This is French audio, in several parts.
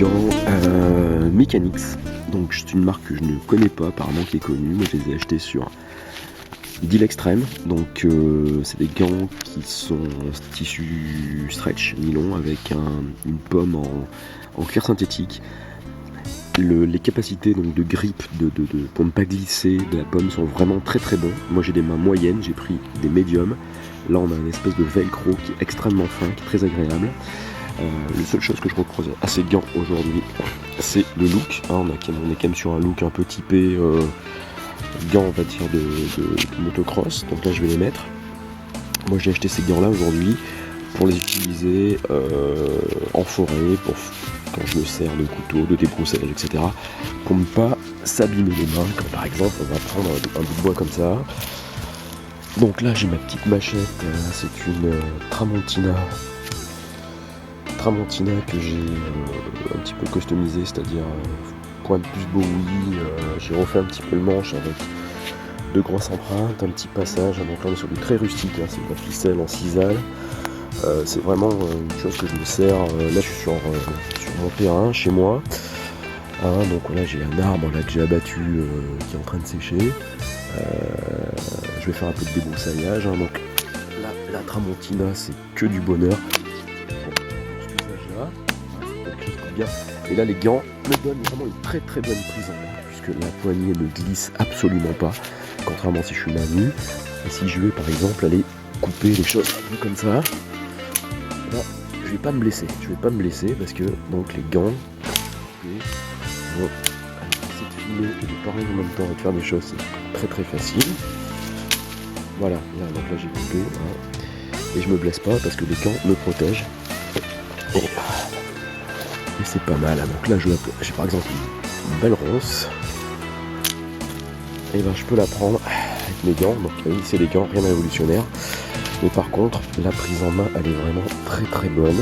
gants Mechanix. Donc c'est une marque que je ne connais pas, apparemment qui est connue. Moi je les ai achetés sur Deal Extreme. Donc c'est des gants qui sont tissu stretch nylon avec une pomme en cuir synthétique. Les capacités donc, de grip pour ne pas glisser de la pomme sont vraiment très très bons. Moi j'ai des mains moyennes, j'ai pris des médiums. Là on a une espèce de velcro qui est extrêmement fin, qui est très agréable. La seule chose que je reproche à ces gants aujourd'hui, c'est le look. On est quand même sur un look un peu typé gants, on va dire, de motocross. Donc là je vais les mettre. Moi j'ai acheté ces gants là aujourd'hui pour les utiliser en forêt, quand je me sers de couteau, de débroussaillage, etc. Pour ne pas s'abîmer les mains, comme par exemple on va prendre un bout de bois comme ça. Donc là j'ai ma petite machette, c'est une Tramontina que j'ai un petit peu customisée, c'est-à-dire pointe plus Bowie, j'ai refait un petit peu le manche avec de grosses empreintes, un petit passage, donc là on est sur du très rustique, c'est de la ficelle en cisale. C'est vraiment une chose que je me sers. Là je suis sur mon terrain chez moi. Donc là j'ai un arbre là, que j'ai abattu qui est en train de sécher. Je vais faire un peu de débroussaillage. Donc la Tramontina c'est que du bonheur. Bien. Et là les gants me donnent vraiment une très très bonne prise en main puisque la poignée ne glisse absolument pas, contrairement si je suis main nue. Et si je vais par exemple aller couper les choses un peu comme ça, là je vais pas me blesser. Parce que donc les gants vont essayer de filmer et de parler en même temps et de faire des choses, c'est très très facile. Voilà, donc là j'ai coupé et je me blesse pas parce que les gants me protègent. Et c'est pas mal. Donc là j'ai par exemple une belle ronce. Et ben je peux la prendre avec mes gants. Donc oui, c'est des gants, rien de révolutionnaire. Mais par contre la prise en main elle est vraiment très très bonne.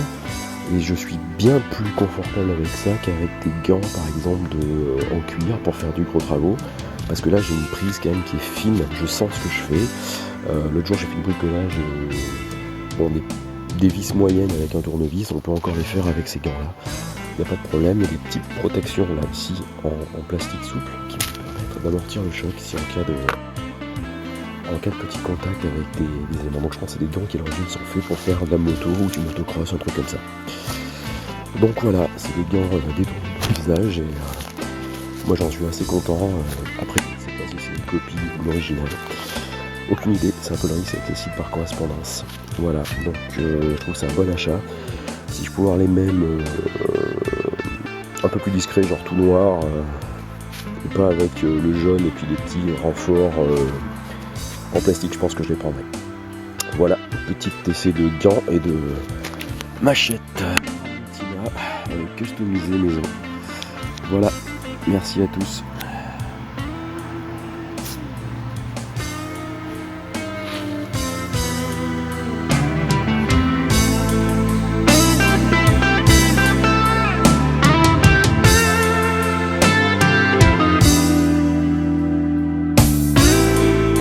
Et je suis bien plus confortable avec ça qu'avec des gants par exemple en cuir pour faire du gros travaux. Parce que là j'ai une prise quand même qui est fine, je sens ce que je fais. L'autre jour j'ai fait du bricolage des vis moyennes avec un tournevis, on peut encore les faire avec ces gants là. Il n'y a pas de problème, il y a des petites protections là ici en plastique souple qui me permettent d'amortir le choc si en cas de petit contact avec des éléments. Donc je pense que c'est des gants qui à l'origine sont faits pour faire de la moto ou du motocross, un truc comme ça. Donc voilà, c'est des gants détournés du visage et moi j'en suis assez content. Après je ne sais pas si c'est une copie ou l'original. Aucune idée, c'est un peu le risque avec les sites par correspondance. Voilà, donc je trouve que c'est un bon achat. Si je pouvais avoir les mêmes un peu plus discrets, genre tout noir, et pas avec le jaune et puis des petits renforts en plastique, je pense que je les prendrais. Voilà, petit essai de gants et de machette customisée maison. Voilà, merci à tous.